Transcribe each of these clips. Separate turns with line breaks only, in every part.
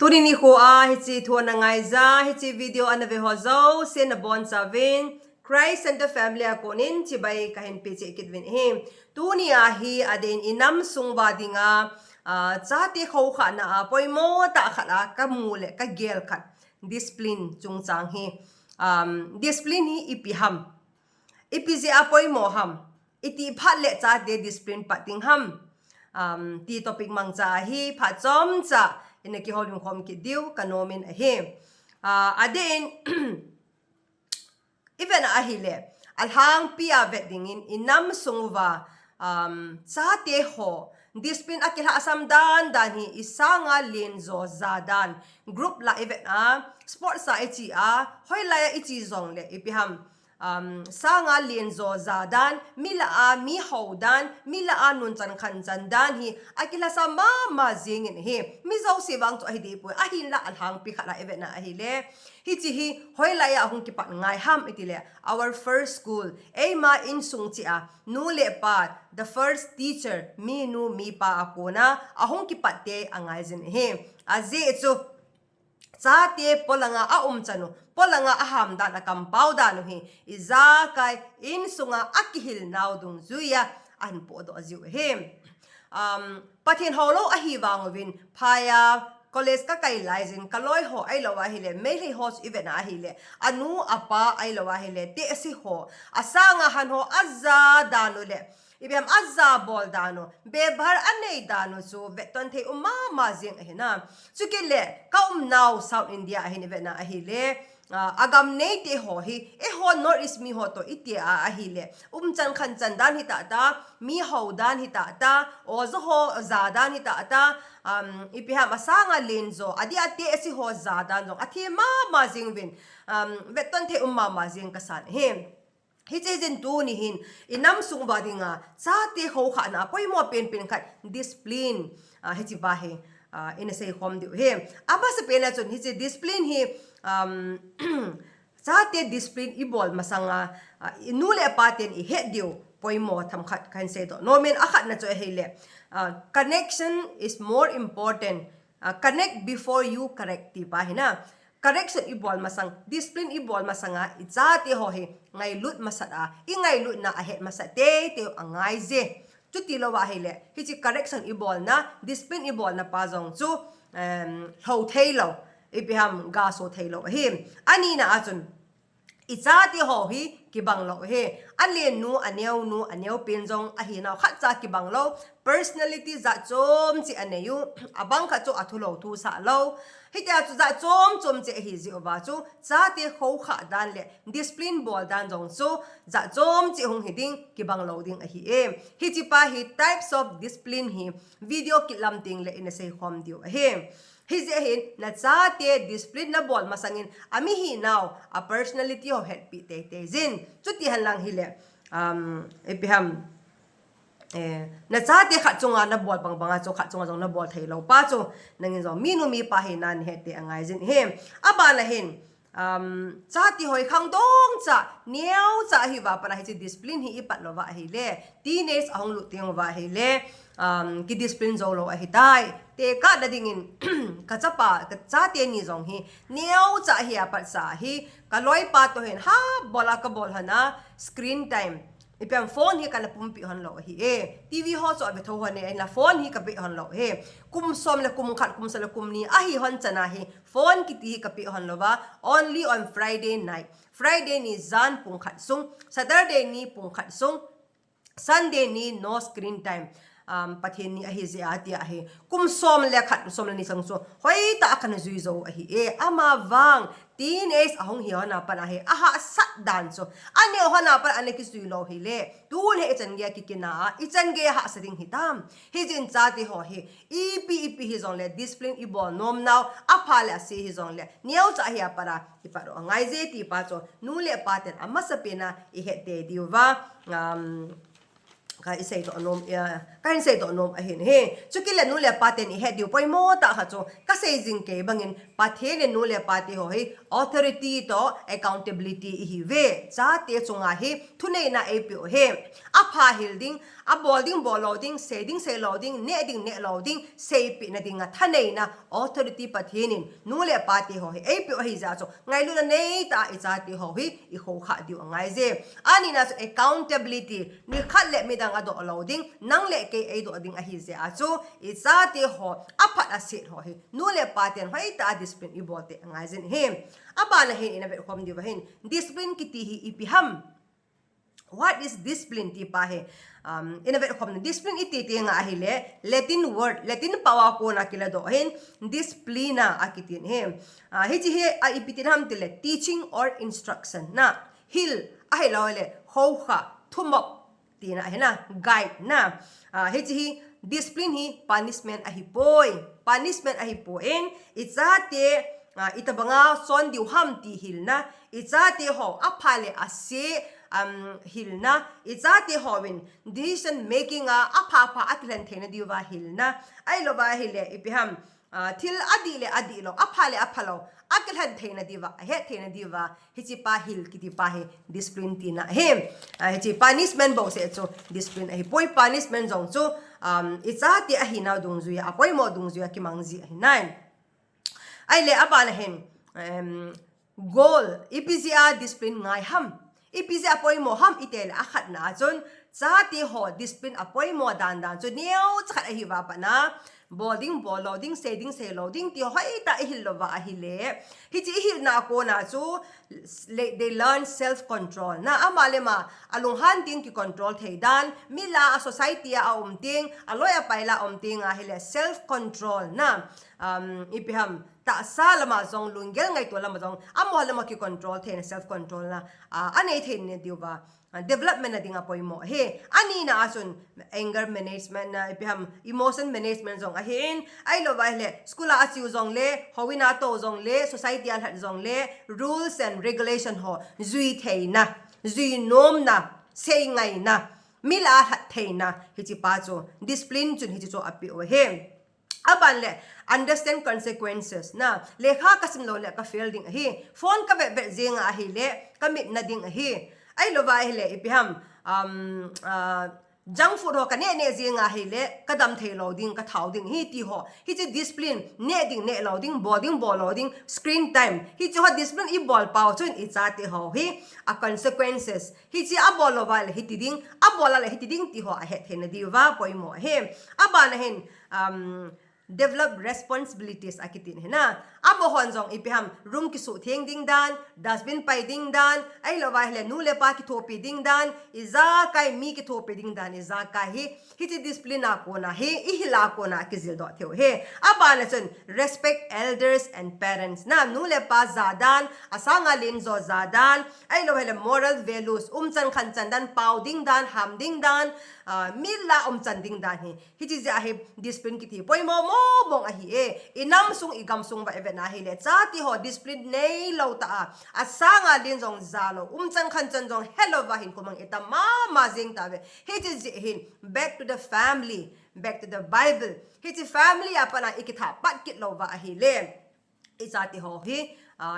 Tuni ni ko hichi thua na ngai za hichi video anave ho zo sen na bon savin Christ and the family akonin chibai kahin peche kitvin him tuni hi aden inam sungwa dinga chate kho kha na poimo ta khala ka mule ka gel khat discipline chung chang hi discipline hi ipiham ipizi apoimo ham iti phat le cha de discipline pating ham ti topic mang cha hi pha chom cha in ki holding khom ki diu kanomin a he aden even a hile alhang pia wedding in inam sungwa cha te ho discipline akila asam dan hi isanga linzo zadan group la event sports sa ichi hoi la ichi zong le ipiham sanga linzo zadan mila mi hodan mila nun chan khan chan dan hi akila sama ma zingin hi mi zo siwang to hi pu ahin la alhang pi khala event na ahile hi chi hi hoi la ya hung ki pat ngai ham itile our first school ma in sung chi nu le pat the first teacher mi nu mi pa akona ahung ki pat te angai zin hi aze chu cha te polanga chanu polanga aham da na kampau da no hi iza kai in sunga akihil naw dung zuya an po do azu hem pathin holo ahi wangwin phaya college ka kai laizin kaloi ho ai lawa hile meli hos event a hile anu apa ai lawa hile te si ho asanga han ho azza danu le ibem azza bol dano bebar anei dano so veton the ma jing ahina chukile kaum now south india ahine vena ahile agam nei te ho hi ho north east mi ho to itia ahile chan khan chan dan hi ta mi ho dan hi ta ozo ho za dan hi ta ipiha masanga lenzo adi ate esi ho za dan jong athi ma jing win veton the ma jing kasan hem hi chejen tu ni hin inam sung ba dinga cha te ho kha na poi mo pen khat discipline hi chi ba he in say hom du he aba se pena chon hi che discipline hi cha te discipline i bol masanga nu le paten i he dio poi mo tham khat kan se do no men akhat na cho he le connection is more important connect before you correct ti ba he na correction ibol masang discipline ibol masanga ichati ho he ngai lut masada i ngai lut na ahet masate te angai je chuti lo wa hele hi chi correction ibol na discipline ibol na pa jong chu ho thailo ibiham ga so thailo he ani na achun ichati ho hi kibang lo he alien nu aneu pinjong ahina khat cha kibang lo personality za chom chi aneyu abang kha chu athulo thu sa lo hita chu za chom che hi ji oba chu cha te kho kha dan le discipline bol dan jong chu za chom chi hung hiding kibang lo ding ahi hi chi pa hi types of discipline hi video kilam ting le in say khom dio he hizehin na cha te discipline na bol masangin ami hi now a personality of head pi te zin chuti han lang hile epiham na cha te kha chunga na bol banga chu kha chunga jong na bol thei lo pa chu nangin zo minu mi pa hi nan he te angai zin he aba na hin cha ti hoi khang dong cha niau cha hi wa para hi discipline hi ipat lo wa hi le teenage ahong lu tiang wa hi le ki discipline zo lo hi dai te ka da dingin ka chapa ka cha te ni jong hi niau cha hi apat sa hi ka loi pa to hen ha bola ka bol hana screen time ipiam phone hi kana pumpi hon lo hi tv ho so be tho hone la phone hi ka be hon lo he kum som la kum khat kum sala kum ni ahi hon chana hi phone ki ti ka pe hon lo ba only on friday night friday ni zan pung khat sung saturday ni pung khat sung sunday ni no screen time pathen ni ahi zia tia ahi kum som le khat som la ni sang so hoi ta kana zui zo ahi ama wang teenage ahong hi hona pa ahi aha sat dan so ane hona pa ane ki zui lo hi le tu le echan ge ki kina ichan ge ha sading hitam hi jin cha ti ho hi ep hi zong le discipline i bol nom now apha la se hi zong le niau cha hi para iparo ngai je ti pa cho nu le pa ten ama sa pena i he te diwa ka isay to anom ka insay to anom ahin he chukile nu le paten I head you poi mo ta ha cho ka sei jing ke bangin pathe ne nu le pati ho he authority to accountability hi ve cha te chunga he thune na apo he apha hilding a bolding boloding seding se loading ne loading sei pi na dinga thane na authority pathenin nu le pati ho he apo hi za cho ngai lu na nei ta I cha ti ho hi I ho kha diu ngai je ani na accountability ni khat le mi dang ado loading nang le ke ai do ding a hi je a chu I cha ti ho aphat a sit ho hi nu le paten hoi ta discipline I bote ngai jen him aba na hin ina ve khom di wa hin discipline ki ti hi ipiham. What is discipline ti pa he ina ve khom discipline iti ti nga hi le Latin word Latin pawa ko na kila do hin disciplina akitin he hi ji he a ipitin ham ti le teaching or instruction na hil a hi lo le ho kha thumop ti na he na guide na hi ji hi discipline hi punishment a hi poin ichate itabanga son diu ham ti hil na ichate ho aphale ase hilna ichate howin decision making a apha atlan thena diwa hilna ai lo ba hile ipiham til adi lo aphale aphalo aklan thena diwa he thena diwa hichi pa hil kiti pa he discipline tina hem hichi punishment bo se cho discipline hi poi punishment jong cho ichate a hina dung zuya apoi mo dung zuya ki mangji hinan ai le abana hen goal ipizia discipline ngai ham ipisi apoi mo ham itel akhat na chon chati ho discipline apoi mo dan cho neu chakhat hi wa pa na boarding loading setting se loading ti hoi ta hil lo wa hi le hi chi hil na ko na chu they learn self control na amale ma alung han ting ki control thei dan mila a society a ting aloya paila ting a hi le self control na ipiham ta salama zong lungel ngai to lama zong amo lama ki control the self control na anei thein ne diwa development na dinga poi mo he ani na asun anger management na ipiham emotion management zong ahin ai lo vai le skula achiu zong le howina to zong le society al hat zong le rules and regulation ho zui theina zui nom na sei ngai na mila hat theina hichi pa cho discipline chun hichi cho api o he aban le understand consequences na lekha kasim lo le ka fielding hi phone ka be zinga hi le kamit na ding hi ai lo vai le ipiham junk food ho ka ne zinga hi le kadam thei loading ka thau ding hi ti ho hi chi discipline ne loading boarding ball loading screen time hi chi ho discipline I ball pau chun I cha ti ho hi a consequences hi chi a ball lo vai le hi ti ding a ball le hi ti ding ti ho a he thena di wa poi mo he abana hen develop responsibilities akitin hena abo honjong ipiham room ki su theng ding dan dustbin pai ding dan ai lo wa hle nu le pa ki thopi ding dan iza kai mi ki thopi ding dan iza ka hi hiti discipline ko na he ihila ko na ki zil do theo he aba na chen respect elders and parents na nu le pa zadan asanga lin zo zadan ai lo hle moral values chan khan chan dan pau ding dan ham ding dan mila chan ding dan hiti ja he discipline ki thi poi mo bong a hi inam sung igam sung ba even a hi le chati ho discipline nei lo ta asanga din jong zalo chan khan chan jong hello wa hin komang eta ma jing ta ve hiti hin back to the family back to the bible hiti family apana ikitha pat kit lo wa a hi le isati ho hi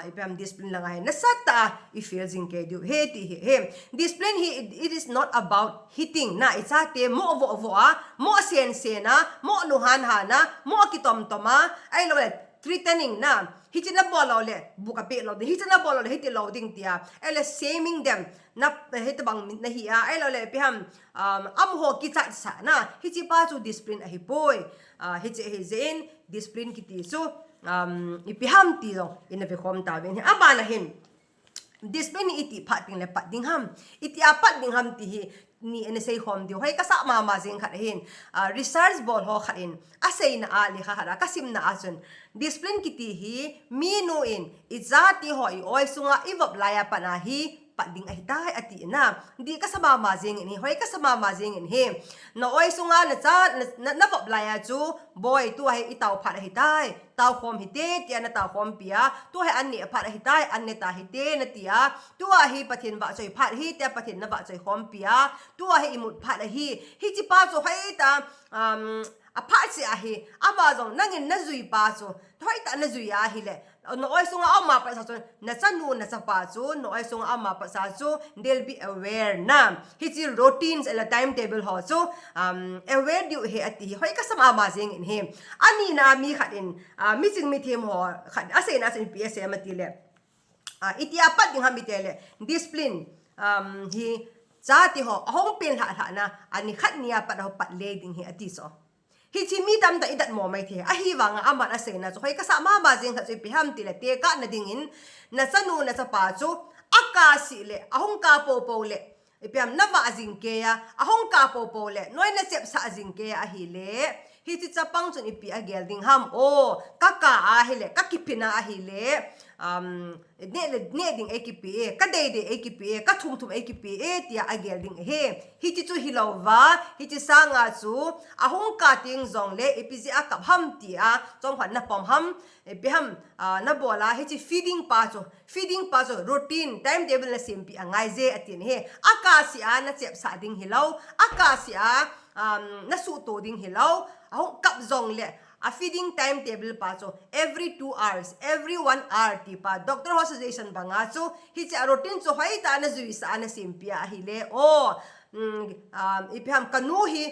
ipam discipline lang ay nasata I feel jing ke du he ti he discipline he it is not about hitting na isate mo vo mo sen na mo luhan hana mo kitom toma ay lo threatening na hitina bolo le buka pe lo hitina bolo le hiti loading tia ele shaming them na hitbang na hiya ay lo le piham amho kita sa na hiti pa chu discipline a hipoi hiti zen discipline kiti so ipiham ti lo ina ve khom ta ben abana hin discipline iti pating le pat Dingham iti apat Dingham ti hi ni ene sei khom di hoi ka sa ma jing khat hin research bol ho khat in asei na ali kha hara kasim na asun discipline kiti hi mi no in izati hoi oi sunga ivop laya pana hi ปัดดิ่งไอ้ได้อตินะดีก็สมามาเจงอินเฮหอยก็สมามาเจงอินเฮน้อยสุงานะจ้านะบอกลายจูบอยตัวให้อีเต่าผัดให้ได้เต่าความฮิเตตียนะเต่าความเปียตัวให้อันนี้ผัดให้ได้อันนี้ตาฮิเตนะตียตัวให้ปะเทนบะใจผัดให้แต่ปะเทนนะบะใจความเปียตัวให้อิมุดผัดให้จิป้าจูให้ตาพัดเสียให้อาบาจงนั่งเงินน่าจุยป้าจูถ้อยตาน่าจุยอาฮิเลยน้อยสุงเอามาประชาชนน่าจะนูน่าจะป้าจูน้อยสุงเอามาประชาชน they'll be aware นะฮิจิ routines และ timetable หัวจู aware ดิวเฮอติหอยก็สมามาเจงอินเฮอันนี้นะมีขัดอินมีจึงมีเทมหัวขัดอาศัยนะสิ่ง PS มาตีเลยอิติอาปัดดิ่งหามิเตเลย discipline ฮีจ้าติหัวห้องเป็นหานะอันนี้ขัดเนี่ยปัดเราปัดเลยดิ่งเฮอติโซฮิจิมีดำแต่อิดัดหมอไม่เทอะฮิวังอามันอาศัยนะจูหอยก็สมามาเจงขัดจูพิหามตีเลยเตะกันนะดิ่งอินนะสนุนะจะป้าจูอากาศเลยห้องกาโปโปเลยเปียมนับว่าจิงเกียห้องกาโปโปเลยน้อยนะเจ็บสะจิงเกียฮิเลฮิจิจะปังจนอีปีอาเกลดิงฮัมโอ้กักกาอาฮิเลกักกิพินาอาฮิเลเนี่ยดิ่งเอกิปีกัดเดย์เอกิปีกัดทุ่มเอกิปีที่อาเกลดิงเฮฮิจิจูฮิลาวาฮิจิสังอาจูห้องกาติงจงเลอีปีจีอากับฮัมที่จงขวัญนับปอมฮัมปีฮัมนับบัวลาฮิจิ feeding ป้าจู routine timetable นะสิมปีง่ายเจอตินเฮอากาศยานะเจ็บสะดิ่งฮิลาวอากาศยานะสู้ตัวดิ่งฮิลาวห้องกับจงเลa feeding timetable pa so every 2 hours every 1 hour ti pa doctor ho suggestion ba nga so hi cha routine so hai ta na zui sa na simpia hi le o ipiham kanuhi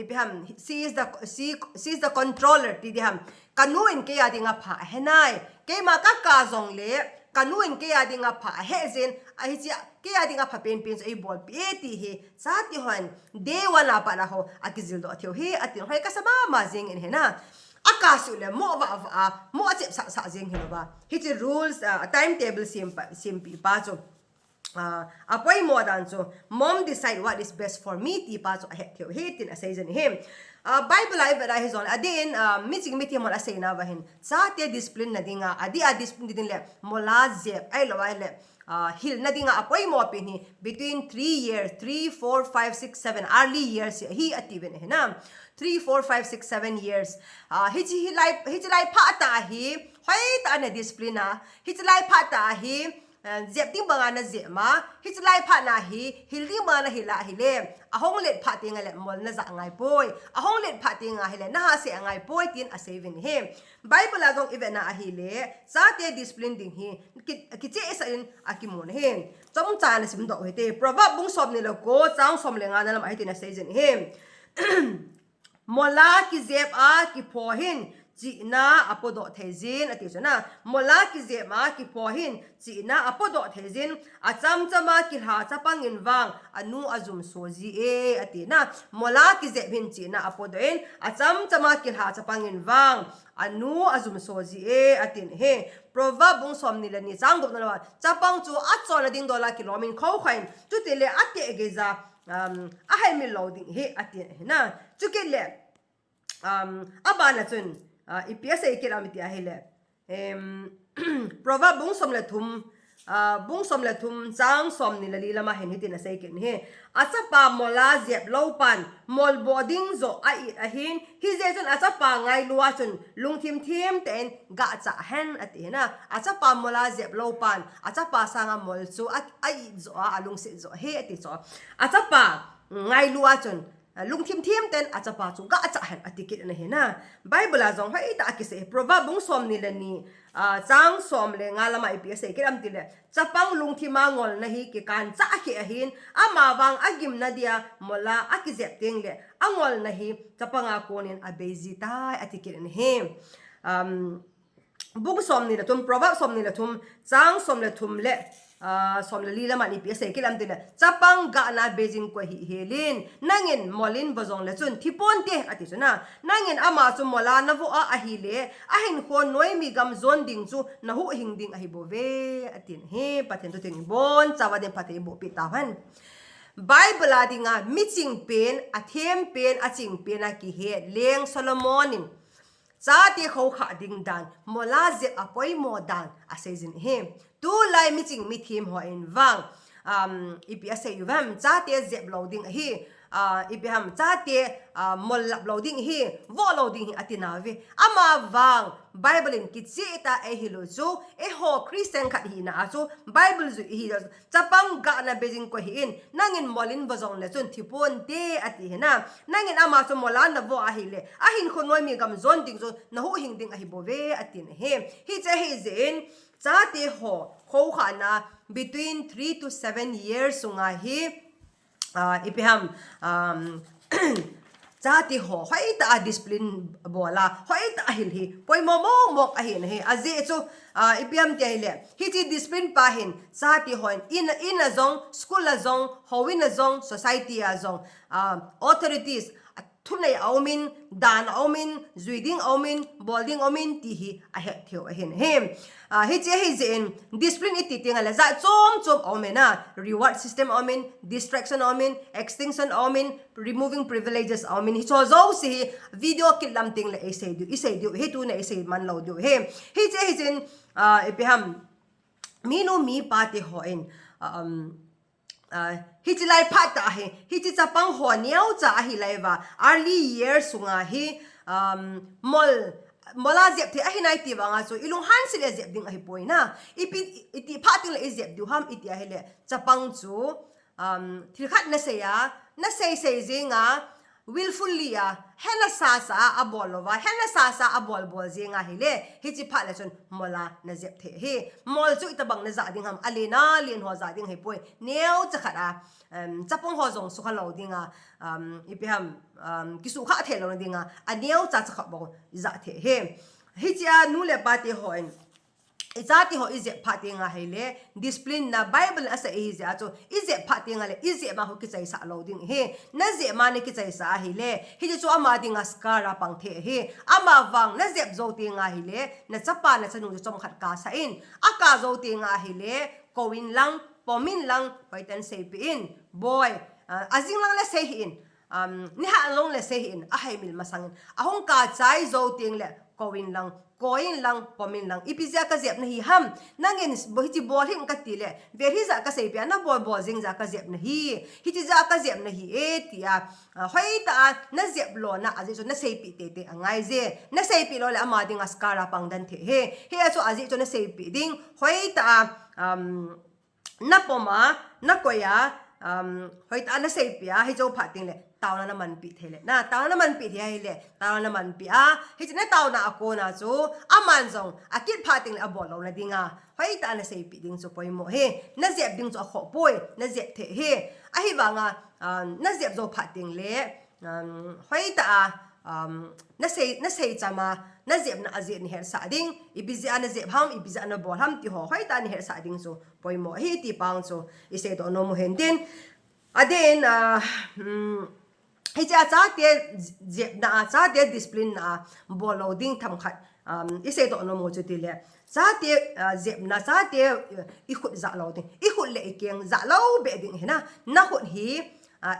ipiham sees the controller ti diham kanuin ke ya dinga pha henai ke ma ka zong le kanuin ke ya dinga pha he zen a hi cha ke ya dinga pha pen so ai bol pi ti he sa ti hon day one pa la ho akizil do athio he atin hoi ka sama ma jing in he na akasu le mo chep sa jing he ba hi chi rules timetable sim pa so apoi mo dan so mom decide what is best for me ti pa so he thio he tin a season him Bible ay vera hizon adin meeting mo asay na bahin sa te discipline na dinga adi discipline din le mola zep ay laway le hil na dinga apoy mo apin between 3 years 3 4 5 6 7 early years hi ativen na 3 4 5 6 7 years hi life pa ta hi hoy ta na discipline na hi life pa ta hi zep ting banga na zep ma hi life pa na hi hildi ma na hila hile ahong let pa ting le mol na za ngai poi ahong let pa ting hile na ha se ngai poi tin a saving him Bible agong even na ahile sa te discipline ding hi kiche isa in akimon hin chong cha na sim do hete proverb bung som ni lo ko chang som le nga na lam ai tin a season him mola ki zep a ki pho hin chi na apodo thezin ati chona mola ki zep ma ki pho hin chi na apodo thezin acham chama ki ha chapangin wang anu azum soji ati na mola ki zep hin chi na apodo in acham chama ki ha chapangin wang anu azum soji atin he proverb bung som ni la ni chang do na chapang chu achon la ding dola kilomin khau khain chu te le ate ge za a hai mi loading he atin na chu ke le abana chun ipiasa ikiramiti ahile proverb bung som le thum chang som ni la lama hen hitin asai ken he achapa mola zep lopan mol boarding zo ai ahin hi jejon achapa ngai luwa chun lungthim ten ga cha hen ati na achapa mola zep lopan achapa sanga mol chu ai zo alung se zo he ati so achapa ngai luwa chun lungthim ten achapa chu ga cha hen atikit na he na Bible azong hai ta akise proverb bung som ni la ni chang som le nga lama ipsa kiram tile chapang lungthima ngol na hi ke kan cha hi ahin ama wang agim na dia mola akizep ting le angol na hi chapanga konin abezi tai atikit na he bung som ni la tum proverb som ni la tum chang som le thum le som le lila mani pi se kilam tile chapang ga na beijing ko hi helin nangin molin bozong le chun thipon te ati chuna nangin ama chu mola na vo a hi le a hin ko noi mi gam zon ding chu na hu hing ding a hi bo ve atin he paten to ting bon chawa den pate bo pi tahan Bible adinga missing pen a them pen a ching pen a ki he leng Solomonin Chate ho kha ding dan mola zep apoi mo dan asezin him tu lai mi ching mi thim ho in wang ipi ase yuvam chate zep loading hi ipi ham chate mol loading hi vo loading hi atinave ama wang bible in kitsi ta e hilu chu e ho christian khat hi na chu bible zu hi chapang ga na beijing ko hi in nangin molin bozong le chun thipon te ati hena nangin ama chu molan na vo a hi le a hin khonoi mi gam zon ding zo na hu hing ding a hi bove atin he hi che hi zin chate ho khana between 3 to 7 years sunga hi ipiham chate ho hoi ta discipline bola hoi ta hil hi poi mo mok a hin he aze chu ipiham te le hi chi discipline pa hin chate ho in a zong school a zong howin a zong society a zong authorities thunai aumin dan aumin zuiding aumin bolding aumin ti hi a he theo a hin hem hi che hi zen discipline iti tinga la za chom aumena reward system aumin distraction aumin extinction aumin removing privileges aumin hi cho zo si video kilam ting la isei du hi tu na isei man lo du he hi che hi zen epiham minu mi pati hoin hi chi lai phat ta hi chi chapang ho niau cha hi lai wa early years sunga hi mola zep the a hi nai ti wanga so ilung han sile zep ding a hi poina iti phating le zep du ham iti a hi le chapang chu thil khat na se ya na sei zinga willfully hena sa abolova hena sa abol zinga hi le hi chi pha le chun mola na zep the hi mol chu itabang na za ding ham alena lin ho za ding hi poi neu chakhara chapong ho jong su khalo dinga ipiham kisu kha the lo dinga aneu cha chakha bo za the he hi cha nu le pa ti hoin izati ho ize phatinga hele discipline na bible asa ize acho ize phatinga le ize ma ho ki chai sa loading he na ze ma ne ki chai sa hele hi chu ama dinga skara pang the he ama wang na zep zo tinga hele na chapa na chanu chom khat ka sa in aka zo tinga hele kowin lang pomin lang paitan sei pi in boy azing lang la sei in ni ha long le sei in a hai mil masang ahong ka chai zo ting le kowin lang koin lang pomin lang ipizia ka zep na hi ham nangin bohi bol hing ka tile ver hi za ka sei pia na bol jing za ka zep na hi chi za ka zep na hi tia hoi ta na zep lo na azi so na sei pi te angai je na sei pi lo le ama ding askara pang dan the he so azi so na sei pi ding hoi ta na poma na koya hoi ta na sei pia hi jo phating le tao na naman pi thele na tao na naman pi thai le tao na naman pi hi chine tao na ako na chu aman jong akit phating le abol lo na dinga hoi ta na sei pi ding chu poi mo he na zep ding chu kho poi na zep the he a hi wanga na zep zo phating le hoi ta na sei chama na zep na azet ni her sa ding ibizi ana zep ham ibizi ana bol ham ti ho hoi ta ni her sa ding chu poi mo hi ti pang chu ise do no mo hen din aden hi cha te zep na cha te discipline na bol loading tham khat ise do no mo chu ti le cha te zep na cha te I khut za loading I khut le ikeng za lo be ding hena na khut hi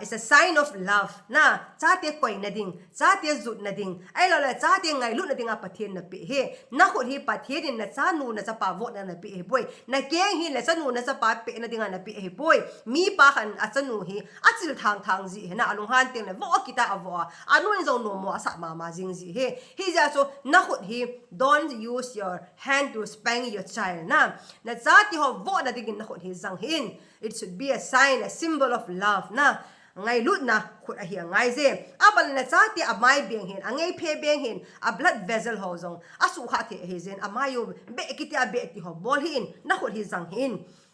it's a sign of love na chate koi na ding chate zut na ding ai lo la chate ngai lu na ding a pathian na pe he na khut hi pathian na cha nu na cha pa vo na pe he boy na keng hi la cha nu na cha pa pe na ding na pe he boy mi pa khan a cha nu hi a chil thang ji he na alung han teng le vo kita avo anu in zo no mo sa ma jing ji he ja so na khut hi don't use your hand to spank your child na chate ho vo na ding na khut hi zang hin it should be a sign a symbol of love na ngai lut na khut a hi ngai je abal na chate a mai beng hin angai phe beng hin a blood vessel ho zong asu kha the he zen amayo be kiti a be ti ho bol hin na khut hi zang hin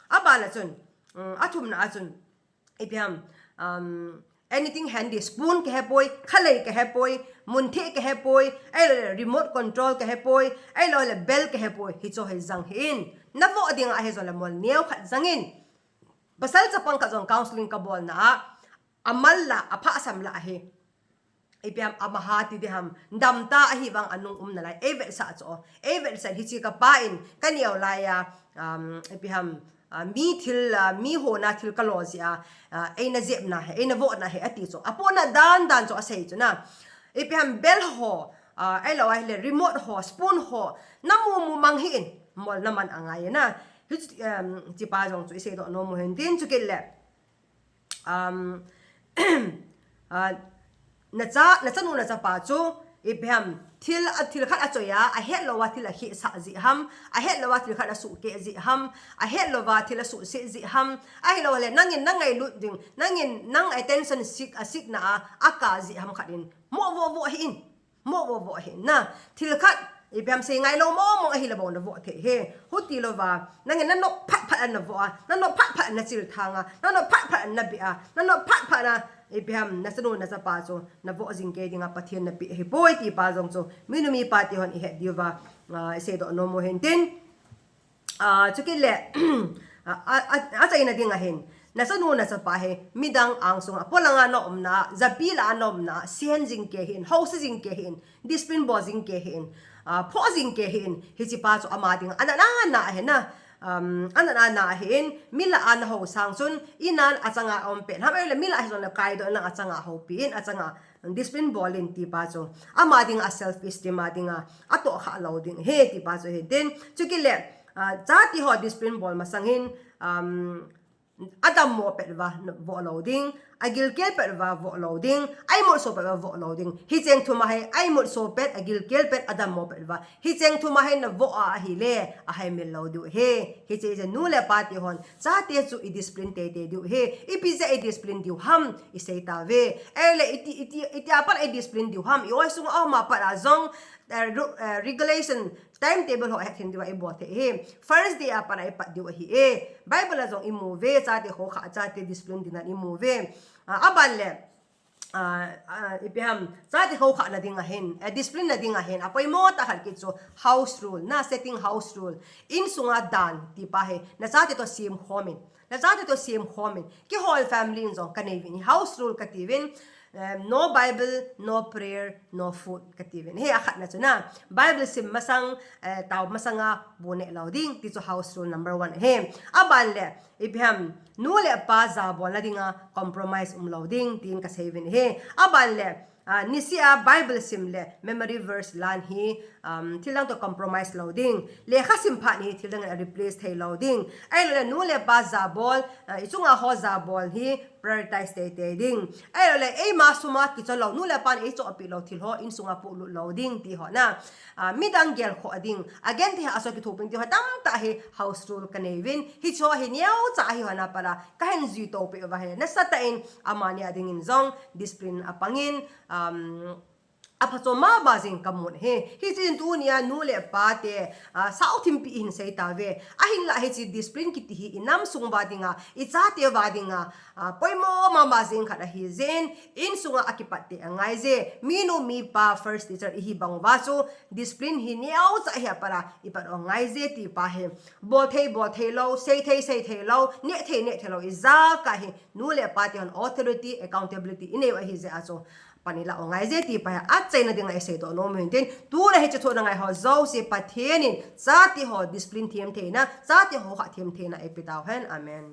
abala chun athum na chun ipiam anything handy spoon ke he boy khalei ke he boy munthe ke he boy ai remote control ke he boy ai lo le bell ke he boy hi cho he zang hin na vo ding a he zo le mol neu khat zangin basal chapang ka jong counseling ka bol na amalla apha samla he ipiam amahati de ham damta ahi wang anung na lai evel sa cho evel sa hi chi ka pa in kaniaw la ya ipiam mi thil mi ho na thil ka lo sia eina zep na he eina vo na he ati cho apona dan cho asei cho na ipiam bel ho ai lo ai le remote ho spoon ho namu mang hin mol naman angai na chi pa jong chu se do no mo hen tin chu ke le na cha nu na cha pa chu ibham thil khat a choya a het lo wa thil a hi sa ji ham a het lo wa thil khat a su ke ji ham a het lo wa thil a su se ji ham a hi lo le nangai lu ding nang attention sik na a ka ji ham khatin mo wo hin na thil khat ibham se ngai lo mo a hi lo bon wo the he huti lo wa nangin nan no phat an wo nan no phat na chil thanga nan no phat na bi a nan no phat na ibham na sanu na sa pa so na vo jing ke dinga pathian na pi he boy ti pa jong so minumi pa ti hon i he diwa se do no mo hen tin chukile a chai na dinga hen na sanu na sa pa he midang ang sung apolanga no omna zapila no omna sian jing ke hin house jing ke hin discipline bo jing ke hin pausing ke hin hi chi pa so ama ding anana na he na anana hin mila an ho sang sun inan achanga ompen ha le mila hi son kai do na achanga ho pin achanga discipline bolin ti pa so ama ding a self esteem ma ding a ato kha lo ding he ti pa so he den chukile chati ho discipline bol masangin adam mo perwa vo loading agil kel perwa vo loading ai mo so perwa vo loading hi cheng thu ma hai ai mo so pet agil kel pet adam mo perwa hi cheng thu ma hai na vo a hi le a hai mel lo du he hi che je nu le pa ti hon cha te chu I discipline te du he I pi je I discipline du ham I sei ta ve ele iti apal I discipline du ham I oi sung au ma pa ra zong regulation timetable ho hat hindiwa I bote he first day apa na ipat diwa hi bible la zong I move cha te ho kha cha te discipline din na I move aban le ipiham cha te ho kha na dinga hen discipline na dinga hen apoi mo ta khat ki so house rule na setting house rule in sunga dan ti pa he na cha te to sim homin na cha te to sim homin ki whole family in zong kanevin house rule kativin no Bible, no prayer, no food kativin. He akhat na chuna. Bible sim masang tao masanga bune lauding dito house rule number 1. He aban le ibham nule pa zabon na dinga compromise lauding tin ka saving he aban le nisia Bible sim le memory verse lan hi tilang to compromise loading le khasim pha ni tilang replace thai loading ai le nu le pa zabol ichunga ho zabol hi prioritize te ding ai le ei ma suma ki chalo nu le pan ei cho api lo thil ho in sunga pu loading ti ho na midang gel kho ading again ti aso ki thoping ti ho tam ta hi house rule kanevin hi cho hi niao cha hi hana para kahen zui to pe wa he na sa ta in amani ading in zong discipline apangin apaso ma bazing kamun he hi chin tu nia nu le pa te south in pi in sei ta ve ahin la he chi discipline ki ti hi inam sung ba dinga I cha te wa dinga poimo ma bazing kha hi zen in sunga akipat te angai je minu mi pa first teacher hi bang wa chu discipline hi niao cha hi para ipat angai je ti pa he bo thei lo sei thei lo ne thei lo iza ka hi nu le pa te on authority accountability ine wa hi je aso panila ongai je ti pa a chaina dinga ese do no maintain tu la he che thona ngai ho zo se pathenin cha ti ho discipline thiam theina cha ti ho kha thiam theina epitaw hen amen